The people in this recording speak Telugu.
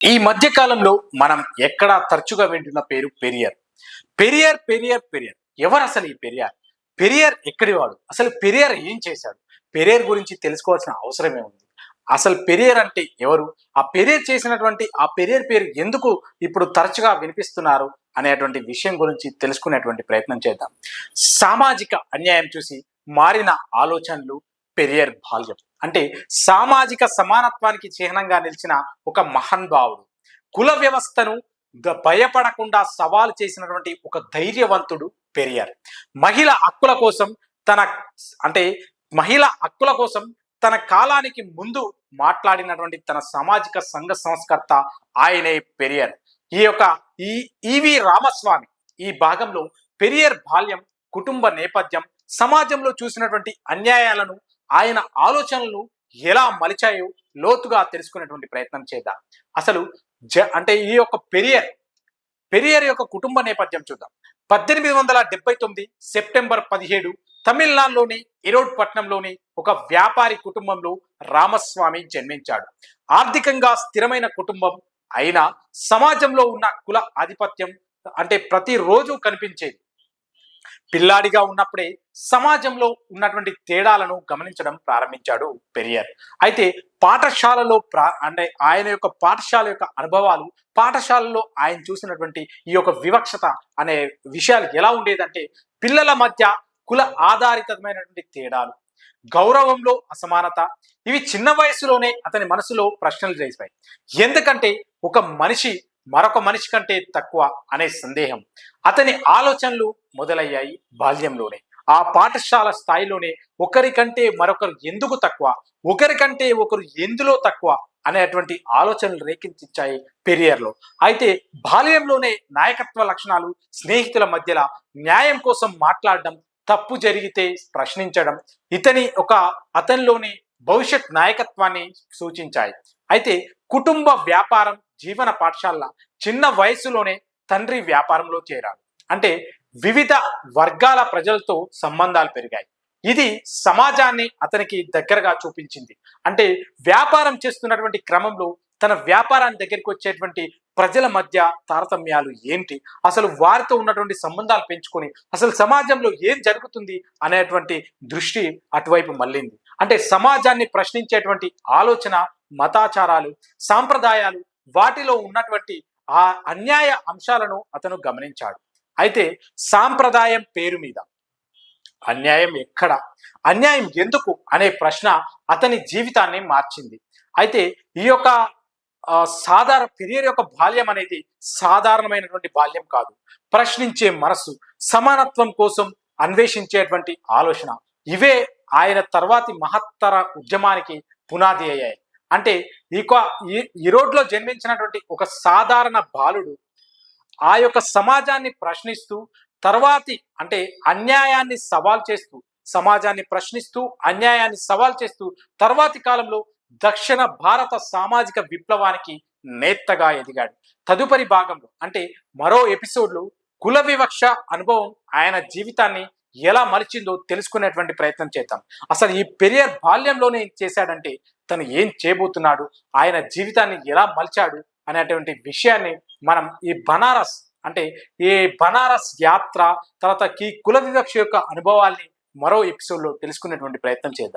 ఈ మధ్య కాలంలో మనం ఎక్కడా తరచుగా వింటున్న పేరు పెరియార్. పెరియార్ పెరియార్ పెరియార్. ఎవరు అసలు ఈ పెరియార్? పెరియార్ ఎక్కడి వాడు? అసలు పెరియార్ ఏం చేశాడు? పెరియార్ గురించి తెలుసుకోవాల్సిన అవసరమే ఉంది. అసలు పెరియార్ అంటే ఎవరు? ఆ పెరియార్ చేసినటువంటి ఆ పెరియార్ పేరు ఎందుకు ఇప్పుడు తరచుగా వినిపిస్తున్నారు అనేటువంటి విషయం గురించి తెలుసుకునేటువంటి ప్రయత్నం చేద్దాం. సామాజిక అన్యాయం చూసి మారిన ఆలోచనలు పెరియార్ బాల్యం. అంటే సామాజిక సమానత్వానికి చిహ్నంగా నిలిచిన ఒక మహానుభావుడు. కుల వ్యవస్థను భయపడకుండా సవాలు చేసినటువంటి ఒక ధైర్యవంతుడు పెరియార్. మహిళ హక్కుల కోసం తన అంటే మహిళ హక్కుల కోసం తన కాలానికి ముందు మాట్లాడినటువంటి తన సామాజిక సంఘ సంస్కర్త ఆయనే పెరియార్. ఈ యొక్క ఈ ఈవి రామస్వామి ఈ భాగంలో పెరియార్ బాల్యం, కుటుంబ నేపథ్యం, సమాజంలో చూసినటువంటి అన్యాయాలను, ఆయన ఆలోచనలు ఎలా మలిచాయో లోతుగా తెలుసుకునేటువంటి ప్రయత్నం చేద్దాం. అసలు అంటే ఈ యొక్క పెరియార్ యొక్క కుటుంబ నేపథ్యం చూద్దాం. 1879 సెప్టెంబర్ 17 తమిళనాడులోని ఈరోడ్ పట్టణంలోని ఒక వ్యాపారి కుటుంబంలో రామస్వామి జన్మించాడు. ఆర్థికంగా స్థిరమైన కుటుంబం అయినా సమాజంలో ఉన్న కుల ఆధిపత్యం అంటే ప్రతిరోజు కనిపించేది. పిల్లాడిగా ఉన్నప్పుడే సమాజంలో ఉన్నటువంటి తేడాలను గమనించడం ప్రారంభించాడు పెరియార్. అయితే పాఠశాలలో అంటే ఆయన యొక్క పాఠశాల యొక్క అనుభవాలు, పాఠశాలలో ఆయన చూసినటువంటి ఈ యొక్క వివక్షత అనే విషయాలు ఎలా ఉండేదంటే, పిల్లల మధ్య కుల ఆధారితమైనటువంటి తేడాలు, గౌరవంలో అసమానత, ఇవి చిన్న వయసులోనే అతని మనసులో ప్రశ్నలు చేశాయి. ఎందుకంటే ఒక మనిషి మరొక మనిషి కంటే తక్కువ అనే సందేహం అతని ఆలోచనలు మొదలయ్యాయి బాల్యంలోనే. ఆ పాఠశాల స్థాయిలోనే ఒకరికంటే మరొకరు ఎందుకు తక్కువ, ఒకరికంటే ఒకరు ఎందులో తక్కువ అనేటువంటి ఆలోచనలు రేకెత్తించాయి పెరియార్లో. అయితే బాల్యంలోనే నాయకత్వ లక్షణాలు, స్నేహితుల మధ్యలో న్యాయం కోసం మాట్లాడడం, తప్పు జరిగితే ప్రశ్నించడం అతనిలోని భవిష్యత్ నాయకత్వాన్ని సూచించాయి. అయితే కుటుంబ వ్యాపారం, జీవన పాఠశాల చిన్న వయసులోనే తండ్రి వ్యాపారంలో చేరాడు. అంటే వివిధ వర్గాల ప్రజలతో సంబంధాలు పెరిగాయి. ఇది సమాజాన్ని అతనికి దగ్గరగా చూపించింది. అంటే వ్యాపారం చేస్తున్నటువంటి క్రమంలో తన వ్యాపారాన్ని దగ్గరికి వచ్చేటువంటి ప్రజల మధ్య తారతమ్యాలు ఏంటి, అసలు వారితో ఉన్నటువంటి సంబంధాలు పెంచుకొని అసలు సమాజంలో ఏం జరుగుతుంది అనేటువంటి దృష్టి అటువైపు మళ్ళింది. అంటే సమాజాన్ని ప్రశ్నించేటువంటి ఆలోచన, మతాచారాలు, సాంప్రదాయాలు, వాటిలో ఉన్నటువంటి ఆ అన్యాయ అంశాలను అతను గమనించాడు. అయితే సాంప్రదాయం పేరు మీద అన్యాయం ఎక్కడ, అన్యాయం ఎందుకు అనే ప్రశ్న అతని జీవితాన్ని మార్చింది. అయితే ఈ యొక్క పెరియార్ యొక్క బాల్యం అనేది సాధారణమైనటువంటి బాల్యం కాదు. ప్రశ్నించే మనసు, సమానత్వం కోసం అన్వేషించేటువంటి ఆలోచన, ఇవే ఆయన తర్వాతి మహత్తర ఉద్యమానికి పునాది అయ్యాయి. అంటే ఈ రోడ్లో జన్మించినటువంటి ఒక సాధారణ బాలుడు ఆ యొక్క సమాజాన్ని ప్రశ్నిస్తూ తర్వాతి అంటే అన్యాయాన్ని సవాల్ చేస్తూ, సమాజాన్ని ప్రశ్నిస్తూ అన్యాయాన్ని సవాల్ చేస్తూ తర్వాతి కాలంలో దక్షిణ భారత సామాజిక విప్లవానికి నేతగా ఎదిగాడు. తదుపరి భాగంలో అంటే మరో ఎపిసోడ్లో కుల వివక్ష అనుభవం ఆయన జీవితాన్ని ఎలా మలిచిందో తెలుసుకునేటువంటి ప్రయత్నం చేద్దాం. అసలు ఈ పెరియార్ బాల్యంలోనే చేశాడంటే తను ఏం చేయబోతున్నాడు, ఆయన జీవితాన్ని ఎలా మలిచాడు అనేటువంటి విషయాన్ని మనం ఈ బనారస్ యాత్ర తర్వాత ఈ కుల వివక్ష యొక్క అనుభవాల్ని మరో ఎపిసోడ్లో తెలుసుకునేటువంటి ప్రయత్నం చేద్దాం.